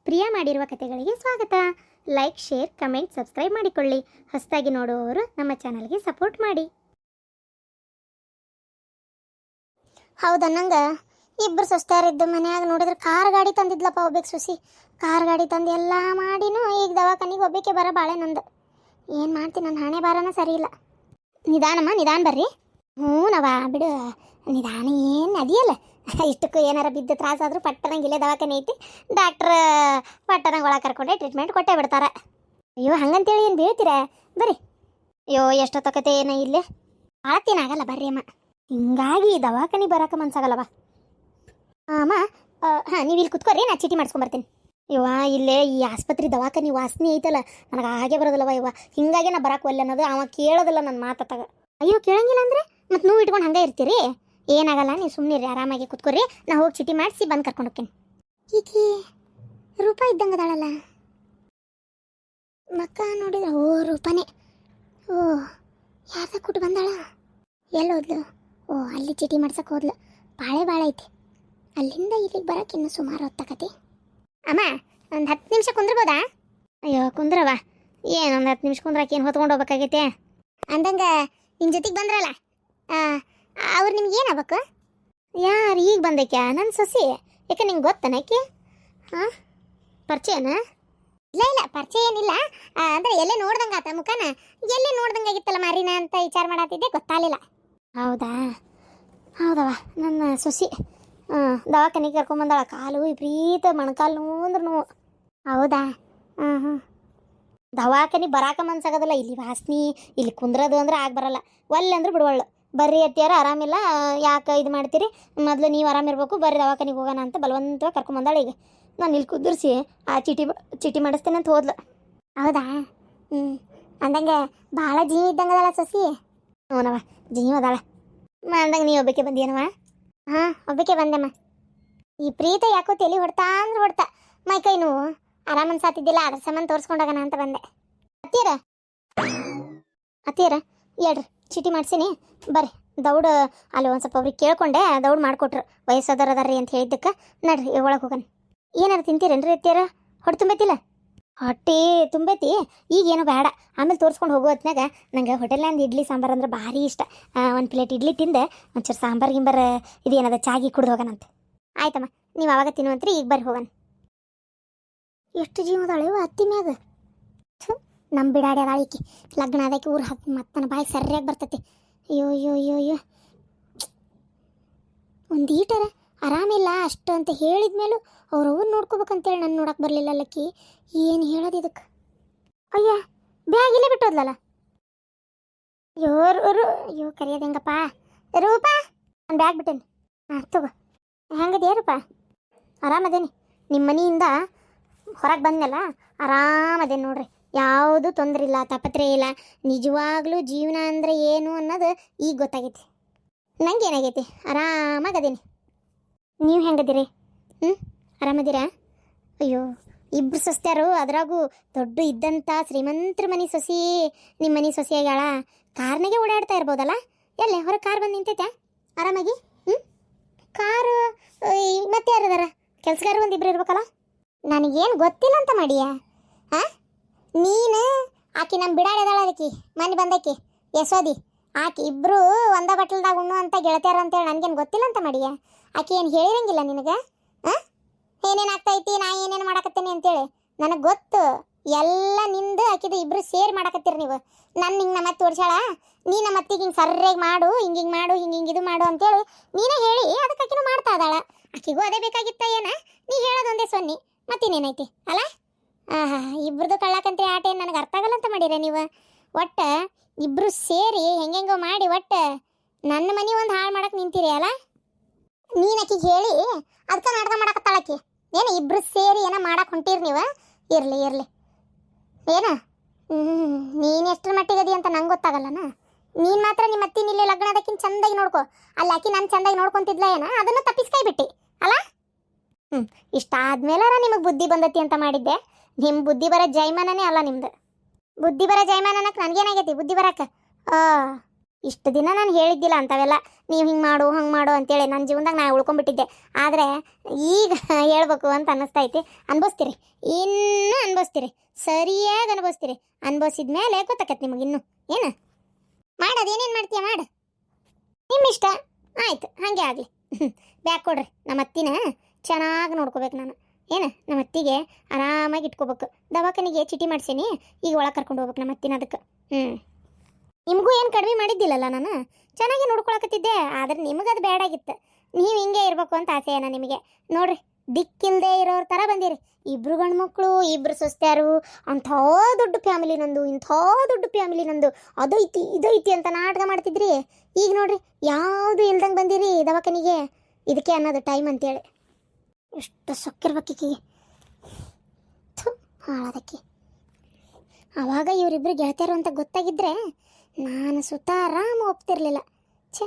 ಪ್ರಿಯಾ ಮಾಡಿರುವ ಕಥೆಗಳಿಗೆ ಸ್ವಾಗತ. Like, share, comment, subscribe ಮಾಡಿಕೊಳ್ಳಿ. ಹೊಸದಾಗಿ ನೋಡುವವರು ನಮ್ಮ ಚಾನಲ್ಗೆ ಸಪೋರ್ಟ್ ಮಾಡಿ. ಹೌದಾ, ನಂಗೆ ಇಬ್ಬರು ಸೊಸ್ತ್ಯಾರಿದ್ದು ಮನ್ಯಾಗ ನೋಡಿದ್ರೆ ಕಾರ್ ಗಾಡಿ ತಂದಿದ್ಲಪ್ಪ ಒಬ್ಬಕ್ಕೆ ಸೊಸಿ. ಕಾರ್ ಗಾಡಿ ತಂದು ಎಲ್ಲ ಮಾಡಿನೂ ಈಗ ದವಾಖಾನಿಗೆ ಒಬ್ಬಕ್ಕೆ ಬರೋ ಬಾಳೆ ನಂದು. ಏನು ಮಾಡ್ತೀನಿ, ನನ್ನ ಹಣೆ ಬಾರನ ಸರಿ ಇಲ್ಲ. ನಿಧಾನಮ್ಮ, ನಿಧಾನ ಬರ್ರಿ. ಹ್ಞೂನವ ಬಿಡು, ನಿಧಾನ ಏನು ಅದಿಯಲ್ಲ. ಇಷ್ಟಕ್ಕೂ ಏನಾರ ಬಿದ್ದು ತ್ರಾಸಾದರೂ ಪಟ್ಟಣಂಗೆ ಇಲ್ಲೇ ದವಾಖಾನೆ ಐತಿ, ಡಾಕ್ಟ್ರ್ ಪಟ್ಟಣಂಗೆ ಒಳಗೆ ಕರ್ಕೊಂಡೆ ಟ್ರೀಟ್ಮೆಂಟ್ ಕೊಟ್ಟೇ ಬಿಡ್ತಾರೆ. ಅಯ್ಯೋ ಹಂಗಂತೇಳಿ ಏನು ಬೀಳ್ತೀರ, ಬರ್ರಿ. ಅಯ್ಯೋ ಎಷ್ಟೊತ್ತಕತೆ ಏನೋ ಇಲ್ಲೇ ಆಗಲ್ಲ ಬರ್ರಿ ಅಮ್ಮ. ಹಿಂಗಾಗಿ ದವಾಖಾನೆ ಬರೋಕೆ ಮನ್ಸಾಗಲ್ಲವ ಅಮ್ಮ. ಹಾಂ, ನೀವು ಇಲ್ಲಿ ಕುತ್ಕೋರಿ, ನಾ ಚೀಟಿ ಮಾಡಿಸ್ಕೊಂಬರ್ತೀನಿ. ಇವ ಇಲ್ಲೇ ಈ ಆಸ್ಪತ್ರೆ ದವಾಖಾನೆ ವಾಸನೆ ಐತಲ್ಲ, ನನಗೆ ಹಾಗೆ ಬರೋದಿಲ್ಲವ ಇವ. ಹಿಂಗಾಗಿ ನಾ ಬರಕ್ಕೆ ಒಲ್ಲೆ ಅನ್ನೋದು ಅವ ಕೇಳೋದಿಲ್ಲ ನನ್ನ ಮಾತಾಗ. ಅಯ್ಯೋ ಕೇಳಂಗಿಲ್ಲ ಅಂದರೆ ಮತ್ತೆ ನೀವು ಇಟ್ಕೊಂಡು ಹಂಗೆ ಇರ್ತೀರಿ. ಏನಾಗಲ್ಲ, ನೀವು ಸುಮ್ಮನೆ ಆರಾಮಾಗಿ ಕುತ್ಕೋರಿ, ನಾ ಹೋಗಿ ಚೀಟಿ ಮಾಡಿಸಿ ಬಂದು ಕರ್ಕೊಂಡು ಹೋಗ್ತೀನಿ. ಈಕೆ ರೂಪ ಇದ್ದಂಗೆ ಅದಾಳಲ್ಲ, ಮಕ್ಕ ನೋಡಿದ್ರೆ ಓ ರೂಪನೇ. ಓ ಯಾರ್ದ ಕೂಟ್ಟು ಬಂದಾಳ, ಎಲ್ಲೋದ್ಲು? ಓ ಅಲ್ಲಿ ಚೀಟಿ ಮಾಡ್ಸಕ್ಕೆ ಹೋದ್ಲು. ಬಾಳೆ ಐತಿ, ಅಲ್ಲಿಂದ ಇಲ್ಲಿಗೆ ಬರೋಕೆ ಇನ್ನೂ ಸುಮಾರು ಹೊತ್ತಾಕತಿ. ಅಮ್ಮ ಒಂದು 10 ನಿಮಿಷ ಕುಂದ್ರಬೋದಾ? ಅಯ್ಯೋ ಕುಂದ್ರವ, ಏನು ಒಂದು 10 ನಿಮಿಷ ಕುಂದ್ರಕ್ಕೆ ಏನು ಹೊತ್ಕೊಂಡು ಹೋಗ್ಬೇಕಾಗೈತೆ ಅಂದಂಗೆ ನಿನ್ನ ಜೊತೆಗೆ ಬಂದ್ರಲ್ಲ, ಅವ್ರು ನಿಮ್ಗೆ ಏನಾಗಬೇಕು? ಯಾರು ಈಗ ಬಂದೈಕ್ಯಾ? ನನ್ನ ಸೊಸಿ. ಯಾಕೆ ನಿಂಗೆ ಗೊತ್ತನಕ್ಕೆ? ಹಾಂ, ಪರಿಚಯನಾ? ಇಲ್ಲ ಪರಿಚಯ ಏನಿಲ್ಲ, ಅಂದರೆ ಎಲ್ಲೇ ನೋಡ್ದಂಗೆ ಆತ ಮುಖನ, ಎಲ್ಲೇ ನೋಡ್ದಂಗೆ ಆಗಿತ್ತಲ್ಲ ಮಾರಿನ ಅಂತ ವಿಚಾರ ಮಾಡತ್ತಿದ್ದೆ, ಗೊತ್ತಾಗಲಿಲ್ಲ. ಹೌದವ ನನ್ನ ಸೊಸಿ. ದವಾಖಾನಿಗೆ ಕರ್ಕೊಂಬಂದಾಳ. ಕಾಲು ವಿಪರೀತ ಮೊಣಕಾಲು ನೋವು ನೋವು. ಹೌದಾ? ಹ್ಞೂ ದವಾಖಾನೆ ಬರಾಕ ಮನ್ಸಾಗೋದಿಲ್ಲ, ಇಲ್ಲಿ ವಾಸನೆ, ಇಲ್ಲಿ ಕುಂದ್ರದು ಅಂದ್ರೆ ಆಗಿ ಬರಲ್ಲ. ಒಲ್ಲೆ ಬಿಡುವಳ್ಳು. ಬರ್ರಿ ಅತ್ತಿಯಾರ ಆರಾಮಿಲ್ಲ, ಯಾಕೆ ಇದು ಮಾಡ್ತೀರಿ, ಮೊದಲು ನೀವು ಆರಾಮಿರ್ಬೇಕು, ಬರ್ರಿ ದವಾಖಾನಿಗೆ ಹೋಗೋಣ ಅಂತ ಬಲವಂತವಾಗಿ ಕರ್ಕೊಂಬಂದಾಳ. ಈಗ ನಾನು ಇಲ್ಲಿ ಕುದುರಿಸಿ ಆ ಚೀಟಿ ಮಾಡಿಸ್ತೇನೆ ಅಂತ ಹೋದ್ಲು. ಹೌದಾ? ಅಂದಂಗೆ ಭಾಳ ಜೀವ ಇದ್ದಂಗೆ ಅದಳ ಸೊಸಿ. ಹ್ಞೂನವ, ಜೀವ ಅದಾಳ. ಅಂದಂಗೆ ನೀವು ಒಬ್ಬಕ್ಕೆ ಬಂದೇನವ? ಹಾಂ, ಒಬ್ಬಕ್ಕೆ ಬಂದೆಮ್ಮ. ಈ ಪ್ರೀತ ಯಾಕೋ ತಲೆ ಹೊಡ್ತಾ ಅಂದ್ರೆ ಹೊಡ್ತಾ, ಮೈ ನೋವು, ಆರಾಮ ಅನ್ಸಾತಿದ್ದಿಲ್ಲ, ಅದ್ರ ಸಂಬಂಧ ತೋರಿಸ್ಕೊಂಡೋಗೋಣ ಅಂತ ಬಂದೆ. ಅತ್ತಿಯರ ಹೇಳ್ರಿ, ಚೀಟಿ ಮಾಡ್ಸೀನಿ, ಬರ್ರಿ. ದೌಡ್ ಅಲ್ಲಿ ಒಂದು ಸ್ವಲ್ಪ ಅವ್ರಿಗೆ ಕೇಳ್ಕೊಂಡೆ, ದೌಡ್ ಮಾಡಿಕೊಟ್ರು. ವಯಸ್ಸಾದವ್ರದಾರ್ರಿ ಅಂತ ಹೇಳಿದ್ದಕ್ಕೆ ನಡ್ರಿ ಒಳಗೆ ಹೋಗೋಣ. ಏನಾರು ತಿಂತೀರೇನ್ರಿ ಅತ್ತಿಯರ? ಹೊಟ್ಟೆ ತುಂಬೈತಿಲ್ಲ? ಹೊಟ್ಟೆ ತುಂಬೈತಿ, ಈಗೇನು ಬೇಡ, ಆಮೇಲೆ ತೋರಿಸ್ಕೊಂಡು ಹೋಗೋ ಹೊತ್ನಾಗ ನಂಗೆ ಹೋಟೆಲ್ನಾಂದು ಇಡ್ಲಿ ಸಾಂಬಾರು ಅಂದ್ರೆ ಭಾರಿ ಇಷ್ಟ. ಒಂದು ಪ್ಲೇಟ್ ಇಡ್ಲಿ ತಿಂದೆ, ಒಂಚೂರು ಸಾಂಬಾರು ಗಿಂಬಾರು ಇದೇನದ ಚಾಗಿ ಕುಡ್ದು ಹೋಗೋಣಂತೆ. ಆಯ್ತಮ್ಮ, ನೀವು ಅವಾಗ ತಿನ್ನುವಂತ್ರಿ, ಈಗ ಬರ್ರಿ ಹೋಗೋಣ. ಎಷ್ಟು ಜೀವದಾಳೆ ಅತ್ತಿ ಮ್ಯಾಗ. ನಮ್ಮ ಬಿಡಾಡಿ ಅದಾಳಿಕೆ, ಲಗ್ನ ಅದಕ್ಕೆ ಊರು ಹಾಕಿ ಮತ್ತನ ಬಾಯಿ ಸರಿಯಾಗಿ ಬರ್ತೈತಿ. ಅಯ್ಯೋ ಒಂದು ಈಟರ ಆರಾಮಿಲ್ಲ ಅಷ್ಟು ಅಂತ ಹೇಳಿದ್ಮೇಲೂ ಅವ್ರು ನೋಡ್ಕೋಬೇಕಂತೇಳಿ ನಾನು ನೋಡಕ್ಕೆ ಬರಲಿಲ್ಲ. ಅಲ್ಲಕ್ಕಿ ಏನು ಹೇಳೋದು ಇದಕ್ಕೆ? ಅಯ್ಯ ಬ್ಯಾಗ್ ಇಲ್ಲೇ ಬಿಟ್ಟೋದ್ಲಲ್ಲ. ಅಯ್ಯೋ ಕರಿಯೋದು ಹೆಂಗಪ್ಪ? ರೂಪ, ನಾನು ಬ್ಯಾಗ್ ಬಿಟ್ಟೇನಿ. ಹಾಂ ತಗೋ. ಹೆಂಗದೇ ರೂಪ? ಆರಾಮದೇನಿ. ನಿಮ್ಮ ಮನೆಯಿಂದ ಹೊರಗೆ ಬಂದನಲ್ಲ, ಆರಾಮದೇನಿ ನೋಡ್ರಿ. ಯಾವುದು ತೊಂದರೆ ಇಲ್ಲ, ತಾಪತ್ರೆ ಇಲ್ಲ. ನಿಜವಾಗ್ಲೂ ಜೀವನ ಅಂದರೆ ಏನು ಅನ್ನೋದು ಈಗ ಗೊತ್ತಾಗೈತಿ. ನಂಗೆ ಏನಾಗೈತಿ, ಆರಾಮಾಗದೇನಿ. ನೀವು ಹೆಂಗದಿರಿ? ಆರಾಮದಿರಾ? ಅಯ್ಯೋ ಇಬ್ಬರು ಸೊಸ್ತ್ಯಾರು, ಅದ್ರಾಗೂ ದೊಡ್ಡ ಇದ್ದಂಥ ಶ್ರೀಮಂತರ ಮನೆ ಸೊಸಿ ನಿಮ್ಮ ಮನೆ ಸೊಸೆಯಾಗಳ. ಕಾರ್ನಾಗೆ ಓಡಾಡ್ತಾ ಇರ್ಬೋದಲ್ಲ? ಎಲ್ಲೇ ಹೊರಗೆ ಕಾರ್ ಬಂದು ನಿಂತೈತೆ ಆರಾಮಾಗಿ? ಕಾರು ಮತ್ತೆ ಯಾರದಾರ? ಕೆಲ್ಸಗಾರ ಒಂದಿಬ್ರು ಇರ್ಬೇಕಲ್ಲ? ನನಗೇನು ಗೊತ್ತಿಲ್ಲ ಅಂತ ಮಾಡಿಯಾ? ಹಾಂ, ನೀನು ಆಕಿ ನಮ್ಮ ಬಿಡಾಡಿದಾಳ, ಅದಕ್ಕೆ ಮನೆ ಬಂದಕ್ಕೆ ಯಶೋದಿ, ಆಕಿ ಇಬ್ಬರು ಒಂದ ಬಟ್ಲದಾಗ ಉಣ್ಣು ಅಂತ ಗೆಳತಿಯಾರ ಅಂತೇಳಿ ನನಗೇನು ಗೊತ್ತಿಲ್ಲ ಅಂತ ಮಾಡಿಯಾ? ಆಕಿ ಏನು ಹೇಳಿರಂಗಿಲ್ಲ ನಿನಗೆ? ಹಾಂ, ಏನೇನು ಆಗ್ತೈತಿ, ನಾ ಏನೇನು ಮಾಡಕತ್ತೀನಿ ಅಂತೇಳಿ ನನಗೆ ಗೊತ್ತು ಎಲ್ಲ. ನಿಂದು ಆಕಿದು ಇಬ್ಬರು ಸೇರಿ ಮಾಡಕತ್ತೀರಿ ನೀವು. ನನ್ನ ಹಿಂಗೆ ನಮ್ಮ ಮತ್ತೆ ತೋರ್ಸಾಳ, ನೀ ನಮ್ಮ ಅತ್ತಿಗೆ ಹಿಂಗೆ ಸರ್ಯಾಗಿ ಮಾಡು, ಹಿಂಗೆ ಮಾಡು, ಹಿಂಗೆ ಇದು ಮಾಡು ಅಂತೇಳಿ ನೀನೇ ಹೇಳಿ ಅದಕ್ಕೆ ಆಕಿನೂ ಮಾಡ್ತಾ ಇದ್ದಾಳ. ಆಕಿಗೂ ಅದೇ ಬೇಕಾಗಿತ್ತ ಏನ? ನೀ ಹೇಳೋದೊಂದೇ ಸೊನ್ನಿ, ಮತ್ತೇನೇನೈತಿ ಅಲ್ಲ? ಇಬ್ರದ್ದು ಕಳ್ಳಕಂತ್ರಿ ಆಟ ಏನು ನನಗೆ ಅರ್ಥ ಆಗಲ್ಲ ಅಂತ ಮಾಡಿರ ನೀವು. ಒಟ್ಟು ಇಬ್ಬರು ಸೇರಿ ಹೆಂಗೆಂಗೋ ಮಾಡಿ ಒಟ್ಟು ನನ್ನ ಮನೆ ಒಂದು ಹಾಳು ಮಾಡಕ್ಕೆ ನಿಂತೀರಿ ಅಲ್ಲ? ನೀನು ಆಕಿಗೆ ಹೇಳಿ ಅದಕ್ಕೆ ನಾಟಕ ಮಾಡಕತ್ತಾಳಕಿ. ಏನು ಇಬ್ಬರು ಸೇರಿ ಏನೋ ಮಾಡಕ್ಕೆ ಹೊಂಟೀರಿ ನೀವು? ಇರಲಿ ಏನ ನೀನು ಎಷ್ಟರ ಮಟ್ಟಿಗದಿ ಅಂತ ನಂಗೆ ಗೊತ್ತಾಗಲ್ಲನ. ನೀನು ಮಾತ್ರ ನಿಮ್ಮ ಅತ್ತಿನ ಇಲ್ಲಿ ಲಗ್ನದಕ್ಕಿಂತ ಚಂದಾಗಿ ನೋಡ್ಕೊ. ಅಲ್ಲಿ ಆಕಿ ನಾನು ಚಂದಾಗಿ ನೋಡ್ಕೊತಿದ್ಲ ಏನ, ಅದನ್ನು ತಪ್ಪಿಸ್ಕೈ ಬಿಟ್ಟು ಅಲ್ಲ? ಇಷ್ಟಾದ್ಮೇಲಾರ ನಿಮಗೆ ಬುದ್ಧಿ ಬಂದತಿ ಅಂತ ಮಾಡಿದ್ದೆ. ನಿಮ್ಮ ಬುದ್ಧಿ ಬರೋ ಜೈಮಾನನೇ ಅಲ್ಲ ನಿಮ್ದು. ಬುದ್ಧಿ ಬರೋ ಜೈಮಾನಕ್ಕೆ ನನಗೇನಾಗೈತಿ ಬುದ್ಧಿ ಬರಕ್ಕೆ? ಇಷ್ಟು ದಿನ ನಾನು ಹೇಳಿದ್ದಿಲ್ಲ ಅಂಥವೆಲ್ಲ. ನೀವು ಹಿಂಗೆ ಮಾಡು ಹಂಗೆ ಮಾಡು ಅಂತೇಳಿ ನನ್ನ ಜೀವನದಾಗ ನಾ ಉಳ್ಕೊಂಡ್ಬಿಟ್ಟಿದ್ದೆ. ಆದರೆ ಈಗ ಹೇಳ್ಬೇಕು ಅಂತ ಅನ್ನಿಸ್ತೈತಿ. ಅನ್ಭವಿಸ್ತೀರಿ, ಇನ್ನೂ ಅನ್ಭವಿಸ್ತೀರಿ, ಸರಿಯಾಗಿ ಅನ್ಭವಿಸ್ತೀರಿ. ಅನ್ಭವಿಸಿದ ಮೇಲೆ ಗೊತ್ತಾಕತ್ತೆ ನಿಮಗೆ ಇನ್ನೂ. ಏನು ಮಾಡೋದು, ಏನೇನು ಮಾಡ್ತೀಯ ಮಾಡು, ನಿಮ್ಮ ಇಷ್ಟ. ಆಯ್ತು, ಹಾಗೆ ಆಗಲಿ. ಬ್ಯಾಗ್ ಕೊಡ್ರಿ. ನಮ್ಮ ಅತ್ತಿನ ಚೆನ್ನಾಗಿ ನೋಡ್ಕೋಬೇಕು ನಾನು. ಏನು, ನಮ್ಮ ಅತ್ತಿಗೆ ಆರಾಮಾಗಿ ಇಟ್ಕೋಬೇಕು. ದವಾಖಾನಿಗೆ ಚೀಟಿ ಮಾಡ್ಸೀನಿ, ಈಗ ಒಳಗೆ ಕರ್ಕೊಂಡು ಹೋಗ್ಬೇಕು ನಮ್ಮ ಅತ್ತಿನ. ಅದಕ್ಕೆ ನಿಮಗೂ ಏನು ಕಡಿಮೆ ಮಾಡಿದ್ದಿಲ್ಲಲ್ಲ, ನಾನು ಚೆನ್ನಾಗಿ ನೋಡ್ಕೊಳಕತ್ತಿದ್ದೆ. ಆದರೆ ನಿಮಗದು ಬೇಡಾಗಿತ್ತು. ನೀವು ಹಿಂಗೆ ಇರಬೇಕು ಅಂತ ಆಸೆ ಏನ ನಿಮಗೆ? ನೋಡ್ರಿ, ದಿಕ್ಕಿಲ್ಲದೆ ಇರೋರ ಥರ ಬಂದಿರಿ. ಇಬ್ರು ಗಂಡು ಮಕ್ಕಳು, ಇಬ್ರು ಸೊಸ್ತ್ಯಾರು, ಅಂಥ ದೊಡ್ಡ ಫ್ಯಾಮಿಲಿ ನಂದು, ಇಂಥ ದೊಡ್ಡ ಫ್ಯಾಮಿಲಿ ನಂದು, ಅದೈತಿ ಇದೈತಿ ಅಂತ ನಾಟಕ ಮಾಡ್ತಿದ್ರಿ. ಈಗ ನೋಡ್ರಿ, ಯಾವುದು ಇಲ್ದಂಗೆ ಬಂದಿರಿ ದವಾಖಾನಿಗೆ. ಇದಕ್ಕೆ ಅನ್ನೋದು ಟೈಮ್ ಅಂತೇಳಿ. ಎಷ್ಟು ಸೊಕ್ಕಿರ್ಬೇಕಿಗೆ ಹಾಳದಕ್ಕೆ. ಆವಾಗ ಇವರಿಬ್ಬರು ಗೆಳತಿಯರು ಅಂತ ಗೊತ್ತಾಗಿದ್ರೆ ನಾನು ಸುತ್ತ ಆರಾಮ ಒಪ್ತಿರ್ಲಿಲ್ಲ. ಛೇ,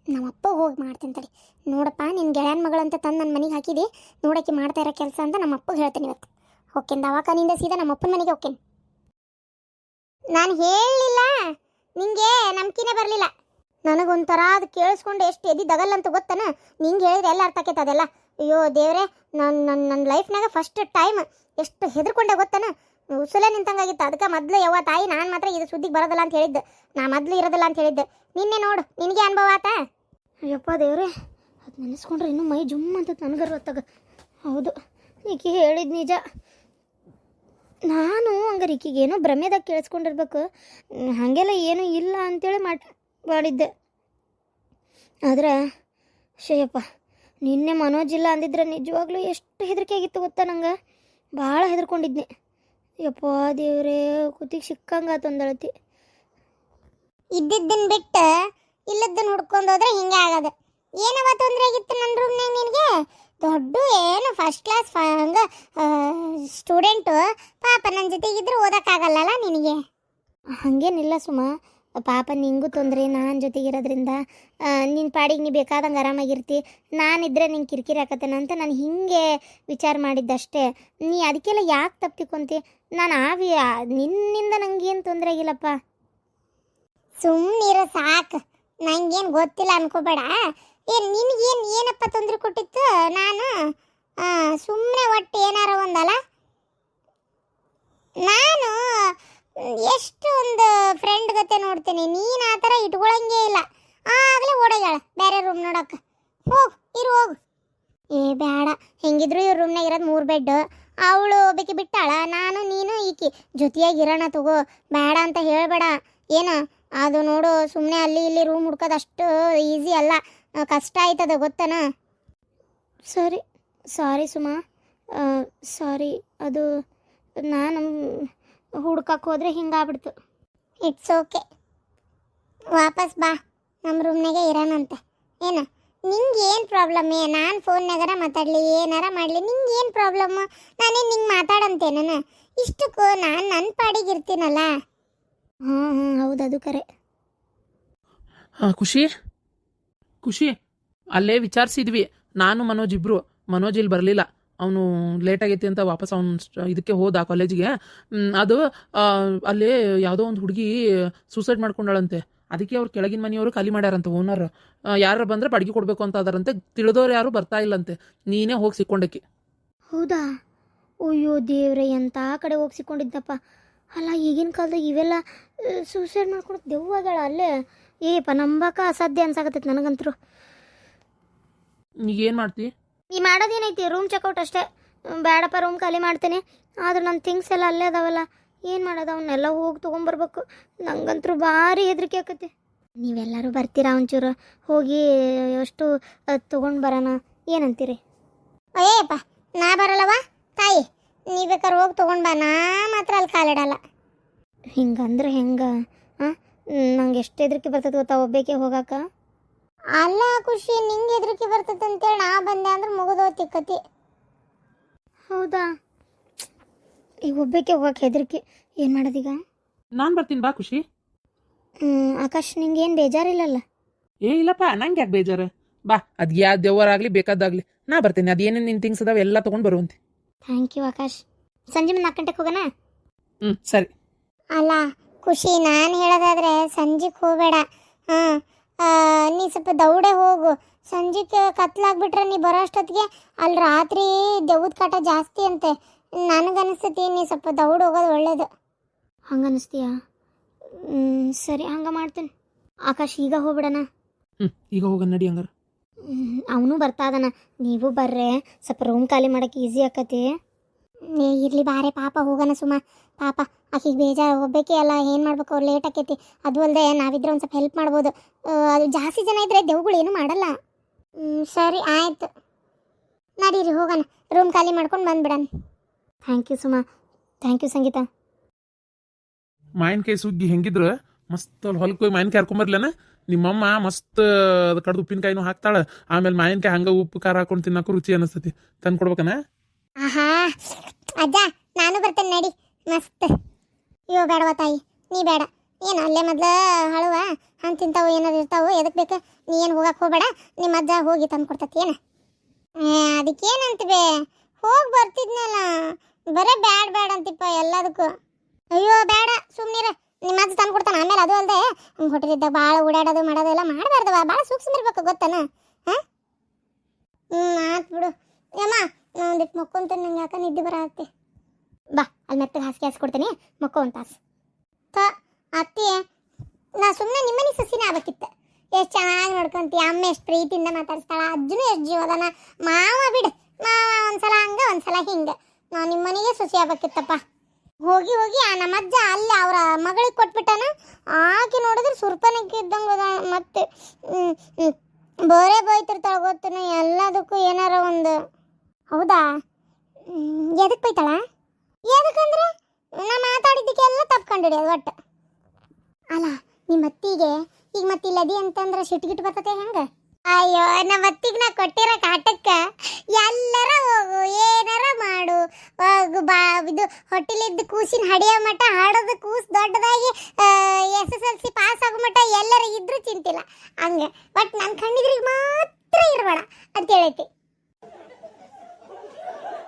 ನಮ್ಮಪ್ಪ ಹೋಗಿ ಮಾಡ್ತೀನಿ ತಡಿ. ನೋಡಪ್ಪ, ನಿನ್ನ ಗೆಳೆಯನ ಮಗಳಂತ ತಂದು ನನ್ನ ಮನೆಗೆ ಹಾಕಿದಿ, ನೋಡೋಕೆ ಮಾಡ್ತಾ ಇರೋ ಕೆಲಸ ಅಂತ ನಮ್ಮಪ್ಪಗೆ ಹೇಳ್ತೀನಿ ಇವತ್ತು. ಹೋಗ್ತೇನೆ ದವಾಖಾನಿಂದ ಸೀದಾ ನಮ್ಮಪ್ಪನ ಮನೆಗೆ ಹೋಗ್ತೇನೆ. ನಾನು ಹೇಳಲಿಲ್ಲ, ನಿಂಗೆ ನಂಬಿಕೆನೇ ಬರಲಿಲ್ಲ. ನನಗೊಂಥರ ಅದು ಕೇಳಿಸ್ಕೊಂಡು ಎಷ್ಟು ಎದ್ದಿದ್ದಗಲ್ಲ ಅಂತ ಗೊತ್ತನ. ನಿಂಗೆ ಹೇಳಿದ್ರೆ ಎಲ್ಲ ಅರ್ಥ ಆಕೈತೆ ಅದೆಲ್ಲ. ಅಯ್ಯೋ ದೇವ್ರೆ, ನನ್ನ ಲೈಫ್ನಾಗ ಫಸ್ಟ್ ಟೈಮ್ ಎಷ್ಟು ಹೆದರ್ಕೊಂಡೆ ಗೊತ್ತನ. ಉಸುಲೇ ನಿಂತಂಗಾಗಿತ್ತು. ಅದಕ್ಕೆ ಮೊದಲು ಯವ್ವ ತಾಯಿ, ನಾನು ಮಾತ್ರ ಇದು ಸುದ್ದಿಗೆ ಬರೋದಿಲ್ಲ ಅಂತ ಹೇಳಿದ್ದೆ. ನಾ ಮೊದಲು ಇರೋದಿಲ್ಲ ಅಂತ ಹೇಳಿದ್ದೆ. ನಿನ್ನೆ ನೋಡು, ನಿನಗೆ ಅನುಭವ ಆತ. ಅಯ್ಯಪ್ಪ ದೇವ್ರೆ, ಅದು ನೆನೆಸ್ಕೊಂಡ್ರೆ ಇನ್ನೂ ಮೈ ಜುಮ್ ಅಂತ ನನಗರ ಹೊತ್ತಾಗ. ಹೌದು, ಈಕೆ ಹೇಳಿದ ನಿಜ. ನಾನು ಹಂಗಾರೆ ಈಕೆಗೇನೋ ಭ್ರಮೆದಾಗ ಕೇಳಿಸ್ಕೊಂಡಿರ್ಬೇಕು. ಹಾಗೆಲ್ಲ ಏನೂ ಇಲ್ಲ ಅಂತೇಳಿ ಮಾಡಿದ್ದೆ. ಆದರೆ ಶೇಯಪ್ಪ, ನಿನ್ನೆ ಮನೋಜ್ ಇಲ್ಲ ಅಂದಿದ್ರೆ ನಿಜವಾಗ್ಲೂ ಎಷ್ಟು ಹೆದರಿಕೆ ಆಗಿತ್ತು ಗೊತ್ತಾ ನಂಗೆ. ಭಾಳ ಹೆದರ್ಕೊಂಡಿದ್ನಿ. ಯಪ್ಪ ದೇವ್ರೇ, ಕುತ್ತಿಗೆ ಸಿಕ್ಕಂಗಾತು ಒಂದಳತಿ. ಇದ್ದಿದ್ದನ್ನು ಬಿಟ್ಟು ಇಲ್ಲದನ್ನು ಹುಡ್ಕೊಂಡು ಹೋದ್ರೆ ಹಿಂಗೆ ಆಗೋದು. ಏನವ ತೊಂದರೆ ಆಗಿತ್ತು ನನ್ನ ರೂಮ್ನಾಗ ನಿನಗೆ? ದೊಡ್ಡ ಏನು ಫಸ್ಟ್ ಕ್ಲಾಸ್ ಹಂಗೆ ಸ್ಟೂಡೆಂಟು, ಪಾಪ ನನ್ನ ಜೊತೆಗಿದ್ರೆ ಓದೋಕ್ಕಾಗಲ್ಲಲ್ಲ ನಿನಗೆ? ಹಾಗೇನಿಲ್ಲ ಸುಮಾ, ಪಾಪ ನಿಂಗೂ ತೊಂದರೆ, ನಾನು ಜೊತೆಗಿರೋದ್ರಿಂದ ನಿನ್ನ ಪಾಡಿಗೆ ನೀ ಬೇಕಾದಂಗೆ ಆರಾಮಾಗಿರ್ತಿ. ನಾನಿದ್ರೆ ನಿಂಗೆ ಕಿರಿಕಿರಿ ಆಕತ್ತೇನ ಅಂತ ನಾನು ಹಿಂಗೆ ವಿಚಾರ ಮಾಡಿದ್ದಷ್ಟೇ. ನೀ ಅದಕ್ಕೆಲ್ಲ ಯಾಕೆ ತಪ್ಪಿಕೊಂತಿ? ನಾನು ನಿನ್ನಿಂದ ನನಗೇನು ತೊಂದರೆ ಆಗಿಲ್ಲಪ್ಪ. ಸುಮ್ಮನಿರೋ ಸಾಕು, ನಂಗೇನು ಗೊತ್ತಿಲ್ಲ ಅನ್ಕೋಬೇಡ. ಏನು ನಿನಗೇನು ಏನಪ್ಪ ತೊಂದರೆ ಕೊಟ್ಟಿತ್ತು? ನಾನು ಸುಮ್ಮನೆ ಒಟ್ಟು ಏನಾರ ಒಂದಲ್ಲ. ನಾನು ಎಷ್ಟು ಒಂದು ಫ್ರೆಂಡ್ ಗತೆ ನೋಡ್ತೀನಿ, ನೀನು ಆ ಥರ ಇಟ್ಕೊಳಂಗೇ ಇಲ್ಲ. ಆಗಲೇ ಓಡೋಗ್ಯಾಳ ಬೇರೆ ರೂಮ್ ನೋಡೋಕೆ. ಹೋಗು, ಹೋಗು. ಏ ಬೇಡ, ಹೆಂಗಿದ್ರು ಇವ್ರ ರೂಮ್ನಾಗ ಇರೋದು 3 ಬೆಡ್. ಅವಳು ಒಬ್ಬಾಕಿ ಬಿಟ್ಟಾಳ, ನಾನು ನೀನು ಈಕಿ ಜೊತೆಯಾಗಿ ಇರೋಣ ತಗೋ. ಬೇಡ ಅಂತ ಹೇಳಬೇಡ. ಏನು ಅದು ನೋಡು, ಸುಮ್ಮನೆ ಅಲ್ಲಿ ಇಲ್ಲಿ ರೂಮ್ ಹುಡ್ಕೋದು ಅಷ್ಟು ಈಸಿ ಅಲ್ಲ, ಕಷ್ಟ ಆಯ್ತದ ಗೊತ್ತನ. ಸರಿ, ಸಾರಿ ಸುಮಾ, ಸಾರಿ. ಅದು ನಾನು ಹುಡ್ಕಕ್ಕೆ ಹೋದರೆ ಹಿಂಗಾಗ್ಬಿಡ್ತು. ಇಟ್ಸ್ ಓಕೆ, ವಾಪಸ್ ಬಾ, ನಮ್ಮ ರೂಮ್ನಾಗೆ ಇರೋಣಂತೆ. ಏನು ನಿಂಗೆ ಏನು ಪ್ರಾಬ್ಲಮ್? ನಾನು ಫೋನ್ನಾಗಾರ ಮಾತಾಡಲಿ, ಏನಾರ ಮಾಡಲಿ, ನಿಂಗೆ ಏನು ಪ್ರಾಬ್ಲಮ್ಮು? ನಾನೇನು ನಿಂಗೆ ಮಾತಾಡಂತೇನ? ಇಷ್ಟಕ್ಕೂ ನಾನು ನನ್ನ ಪಾಡಿಗೆ ಇರ್ತೀನಲ್ಲ. ಹೌದು, ಅದು ಕರೆ. ಖುಷಿ ಅಲ್ಲೇ ವಿಚಾರಿಸಿದ್ವಿ, ನಾನು ಮನೋಜ್ ಇಬ್ರು. ಮನೋಜ್ ಇಲ್ಲಿ ಬರಲಿಲ್ಲ, ಅವನು ಲೇಟ್ ಆಗೈತಿ ಅಂತ ವಾಪಸ್ ಅವನು ಇದಕ್ಕೆ ಹೋದ ಕಾಲೇಜಿಗೆ. ಅದು ಅಲ್ಲೇ ಯಾವುದೋ ಒಂದು ಹುಡುಗಿ ಸೂಸೈಡ್ ಮಾಡ್ಕೊಂಡಾಳಂತೆ. ಅದಕ್ಕೆ ಅವ್ರು ಕೆಳಗಿನ ಮನೆಯವರು ಖಾಲಿ ಮಾಡ್ಯಾರಂತ ಓನರ್. ಯಾರು ಬಂದರೆ ಅಡುಗೆ ಕೊಡಬೇಕು ಅಂತ ಅದಾರಂತೆ. ತಿಳಿದವ್ರು ಯಾರು ಬರ್ತಾ ಇಲ್ಲಂತೆ. ನೀನೇ ಹೋಗಿ ಸಿಕ್ಕೊಂಡಕ್ಕೆ. ಹೌದಾ? ಅಯ್ಯೋ ದೇವ್ರೆ, ಎಂಥ ಕಡೆ ಹೋಗಿ ಸಿಕ್ಕೊಂಡಿದ್ದಪ್ಪ. ಅಲ್ಲ, ಈಗಿನ ಕಾಲದಾಗ ಇವೆಲ್ಲ ಸೂಸೈಡ್ ಮಾಡ್ಕೊಳಕ್ಕೆ ದೆವ್ವಾಗಳ ಅಲ್ಲೇ. ಏಪ್ಪ, ನಂಬಕ ಅಸಾಧ್ಯ ಅನ್ಸಾಕತ್ತೈತೆ ನನಗಂತರೂ. ಈಗೇನು ಮಾಡ್ತಿ? ನೀ ಮಾಡೋದೇನೈತಿ? ರೂಮ್ ಚೆಕ್ಔಟ್ ಅಷ್ಟೇ. ಬೇಡಪ್ಪ, ರೂಮ್ ಖಾಲಿ ಮಾಡ್ತೇನೆ. ಆದ್ರೆ ನನ್ನ ಥಿಂಗ್ಸ್ ಎಲ್ಲ ಅಲ್ಲೇ ಅದಾವಲ್ಲ, ಏನು ಮಾಡೋದು? ಅವನ್ನೆಲ್ಲ ಹೋಗಿ ತೊಗೊಂಬರ್ಬೇಕು. ನಂಗಂತರೂ ಭಾರಿ ಹೆದರಿಕೆ ಆಕತಿ. ನೀವೆಲ್ಲರೂ ಬರ್ತೀರಾ? ಒಂಚೂರು ಹೋಗಿ ಅಷ್ಟು ತೊಗೊಂಡು ಬರೋಣ, ಏನಂತೀರಿ? ಅಯ್ಯಪ್ಪ, ನಾ ಬರಲ್ಲವ ತಾಯಿ, ನೀ ಬೇಕಾದ್ರೆ ಹೋಗಿ ತೊಗೊಂಡು ಬಾ, ನಾ ಮಾತ್ರ ಅಲ್ಲಿ ಕಾಲಿಡಲ್ಲ. ಹಿಂಗಂದ್ರೆ ಹೆಂಗೆ? ನಂಗೆ ಎಷ್ಟು ಹೆದರಿಕೆ ಬರ್ತದೆ ಗೊತ್ತಾ ಒಬ್ಬೇಕೆ ಹೋಗಾಕ. ಅಲ್ಲ ಖುಷಿ, ನಿಂಗೆ ಹೆದರಿಕೆ ಬರ್ತದೆ ಅಂತೇಳಿ ನಾ ಬಂದೆ ಅಂದ್ರೆ ಮುಗಿದೋತಿ ಕತಿ. ಹೌದಾ? ಈಗ ಒಬ್ಬಕ್ಕೆ ಹೋಗಕ್ಕೆ ಹೆದರಿಕೆ, ಏನು ಮಾಡೋದೀಗ? ನಾನು ಬರ್ತೀನಿ, ಬಾ ಖುಷಿ. ಆಕಾಶ್, ನಿಂಗೇನು ಬೇಜಾರಿಲ್ಲಲ್ಲ? ಇಲ್ಲಪ್ಪ, ನಂಗೆ ಯಾಕೆ ಬೇಜಾರು? ಬಾ, ಅದು ಯಾವ ದೇವರಾಗಲಿ ಬೇಕಾದಾಗಲಿ ನಾ ಬರ್ತೀನಿ. ಅದೇನೇನು ನಿನ್ನ ಥಿಂಗ್ಸ್ ಅದಾವೆ ಎಲ್ಲ ತೊಗೊಂಡು ಬರುವಂತೆ. Thank you Akash. ಸಂಜೆ 4 ಗಂಟೆಗೆ ಹೋಗೋಣ? ಸರಿ. ಅಲ್ಲ ಖುಷಿ, ನಾನು ಹೇಳೋದಾದ್ರೆ ಸಂಜೆಗೆ ಹೋಗಬೇಡ. ನೀ ಸ್ವಲ್ಪ ದೌಡೆ ಹೋಗು. ಸಂಜೆಗೆ ಕತ್ಲಾಗ್ಬಿಟ್ರೆ ನೀ ಬರೋ ಅಷ್ಟೊತ್ತಿಗೆ ಅಲ್ಲಿ ರಾತ್ರಿ ದೆವ್ವದ ಕಾಟ ಜಾಸ್ತಿ ಅಂತೆ. ನನಗನ್ನಿಸ್ತೈತಿ ನೀ ಸ್ವಲ್ಪ ದೌಡ್ ಹೋಗೋದು ಒಳ್ಳೇದು. ಹಂಗನ್ನಿಸ್ತೀಯಾ? ಸರಿ, ಹಂಗೆ ಮಾಡ್ತೀನಿ. ಆಕಾಶ್, ಈಗ ಹೋಗ್ಬಿಡಣ. ಈಗ ಹೋಗ ನಡಿ ಹಂಗಾರ. ಅವನು ಬರ್ತಾದನ, ನೀವು ಬರ್ರೆ, ಸ್ವಲ್ಪ ರೂಮ್ ಖಾಲಿ ಮಾಡೋಕೆ ಈಸಿ ಆಕತಿ. ಇರ್ಲಿ ಬಾರೆ, ಪಾಪ ಹೋಗೋಣ ಸುಮ್ಮ. ಪಾಪ ಆಕಿಗೆ ಬೇಜಾರು, ಹೋಗ್ಬೇಕೇ ಅಲ್ಲ, ಏನು ಮಾಡ್ಬೇಕು, ಅವ್ರು ಲೇಟ್ ಆಕೈತಿ. ಅದು ಅಲ್ಲದೆ ನಾವಿದ್ರೆ ಒಂದು ಸ್ವಲ್ಪ ಹೆಲ್ಪ್ ಮಾಡ್ಬೋದು. ಅದು ಜಾಸ್ತಿ ಜನ ಇದ್ರೆ ದೆವ್ಗಳು ಏನು ಮಾಡಲ್ಲ. ಸರಿ ಆಯ್ತು, ನಡೀರಿ ಹೋಗೋಣ. ರೂಮ್ ಖಾಲಿ ಮಾಡ್ಕೊಂಡು ಬಂದ್ಬಿಡಣ. Thank you Suma. Thank you Sangeetha. ಮಾವಿನಕಾಯಿ ಸುಗ್ಗಿ ಹೆಂಗಿದ್ರು ಮಸ್ತ್ ಅಲ್ಲಿ ಹೊಲಕ್ಕೆ ಹೋಗಿ ಮಾವಿನಕಾಯಿ ಹರ್ಕೊಂಬರ್ಲೇನ. ನಿಮ್ಮಮ್ಮ ಮಸ್ತ್ ಅದು ಕಡ್ದು ಉಪ್ಪಿನಕಾಯಿನೂ ಹಾಕ್ತಾಳೆ. ಆಮೇಲೆ ಮಾವಿನಕಾಯಿ ಹಂಗೆ ಉಪ್ಪು ಖಾರ ಹಾಕೊಂಡು ತಿನ್ನಕ್ಕೂ ರುಚಿ ಅನಿಸ್ತತಿ. ತಂದು ಕೊಡ್ಬೇಕನ? ಆಹಾ ಅಜ್ಜ, ನಾನು ಬರ್ತೇನೆ ನಡಿ. ಮಸ್ತ್. ಅಯ್ಯೋ ಬೇಡವ ತಾಯಿ, ನೀ ಬೇಡ. ಏನು ಅಲ್ಲೇ ಮೊದ್ಲು ಹಳುವ ಹಣ್ಣು ತಿಂತಾವು ಏನಾದ್ರು ಇರ್ತಾವು, ಎದಕ್ಕೆ ಬೇಕು? ನೀ ಏನು ಹೋಗಕ್ಕೆ ಹೋಗಬೇಡ. ನಿಮ್ಮ ಅಜ್ಜ ಹೋಗಿ ತಂದು ಕೊಡ್ತತಿ ಏನು? ಅದಕ್ಕೇನಂತೀವಿ, ಹೋಗಿ ಬರ್ತಿದ್ನಲ್ಲ. ಬರೇ ಬೇಡ ಅಂತಿಪ್ಪ ಎಲ್ಲದಕ್ಕೂ. ಅಯ್ಯೋ ಬೇಡ, ಸುಮ್ಮನಿರ. ನಿಮ್ಮ ಅಜ್ಜ ತಂದು ಕೊಡ್ತಾನೆ. ಆಮೇಲೆ ಅದು ಅಲ್ಲದೆ ಹೊಟ್ಟೆಲಿದ್ದಾಗ ಭಾಳ ಓಡಾಡೋದು ಮಾಡೋದೆಲ್ಲ ಮಾಡಬಾರ್ದವ. ಭಾಳ ಸೂಕ್ಷ್ಮ ಇರ್ಬೇಕು, ಗೊತ್ತಾನ? ಹಾಂ, ಆತು ಬಿಡು. ಯಮ್ಮ, ನಾ ಒಂದಿಟ್ಟು ಮಕ್ಕೊಂತೀನಿ, ನಂಗೆ ಯಾಕೆ ನಿದ್ದೆ ಬರತ್ತೆ. ಬಾ, ಅಲ್ಲಿ ಮೆತ್ತಗೆ ಹಾಸಿಗೆ ಹಾಸ್ಕೊಡ್ತೀನಿ, ಮಕ್ಕೋ ಒಂದು ತಾಸು. ಅತ್ತಿ, ನಾ ಸುಮ್ಮನೆ ನಿಮ್ಮನೆ ಸಸಿನೇ ಆಗ್ಬೇಕಿತ್ತು. ಎಷ್ಟು ಚೆನ್ನಾಗಿ ನೋಡ್ಕೊಂತೀಯ. ಅಮ್ಮ ಎಷ್ಟು ಪ್ರೀತಿಯಿಂದ ಮಾತಾಡಿಸ್ತಾಳ, ಅಜ್ಜನೂ ಎಷ್ಟು ಜೀವದಾನ. ಮಾವ ಬಿಡು, ಮಾವ ಒಂದ್ಸಲ ಹಂಗೆ ಒಂದ್ಸಲ ಹಿಂಗೆ. ನಾವು ನಿಮ್ಮನೆಗೆ ಸಸಿ ಆಗ್ಬೇಕಿತ್ತಪ್ಪ. ಹೋಗಿ ಆ ನಮ್ಮಜ್ಜ ಅಲ್ಲಿ ಅವರ ಮಗಳಿಗೆ ಕೊಟ್ಬಿಟ್ಟಾನ. ಆಕೆ ನೋಡಿದ್ರೆ ಸುರ್ಪನಕ್ಕೆ ಇದ್ದಂಗೆ ಅದ. ಮತ್ತೆ ಬೋರೆ ಬೋಯ್ತಿರ್ತಾಳೆ ಗೊತ್ತೇನು, ಎಲ್ಲದಕ್ಕೂ ಏನಾರ ಒಂದು. ಹೌದಾ? ಎದಕ್ಕೆ ಬೈತಾಳ? ಎದಕ್ಕಂದ್ರೆ ನಾ ಮಾತಾಡಿದ್ದಕ್ಕೆಲ್ಲ ತಪ್ಕೊಂಡಿಡಿಯೋದು ಒಟ್ಟು. ಅಲ್ಲ, ನಿಮ್ಮ ಅತ್ತಿಗೆ ಈಗ ಮತ್ತೆ ಇಲ್ಲದಿ ಅಂತಂದ್ರೆ ಸಿಟ್ಗಿಟ್ಟು ಬರ್ತತೆ ಹೆಂಗೆ? ಅಯ್ಯೋ, ನಮ್ಮ ಅತ್ತಿಗೆ ನಾ ಕೊಟ್ಟಿರೋ ಕಾಟಕ್ಕೆ ಎಲ್ಲರ ಹೋಗು, ಏನಾರ ಮಾಡು, ಹೋಗು ಬಾ. ಇದು ಹೊಟ್ಟಿಲಿದ್ದು ಕೂಸಿನ ಹಡಿಯೋ ಮಟ್ಟ ಹಾಡೋದು ಕೂಸು ದೊಡ್ಡದಾಗಿ SSLC ಪಾಸ್ ಆಗೋ ಮಟ್ಟ ಎಲ್ಲರ ಇದ್ರೂ ಚಿಂತಿಲ್ಲ. ಹಂಗೆ ಬಟ್ ನನ್ನ ಕಣ್ಣಿದ್ರಿಗೆ ಮಾತ್ರ ಇರಬೇಡ ಅಂತ ಹೇಳೈತಿ.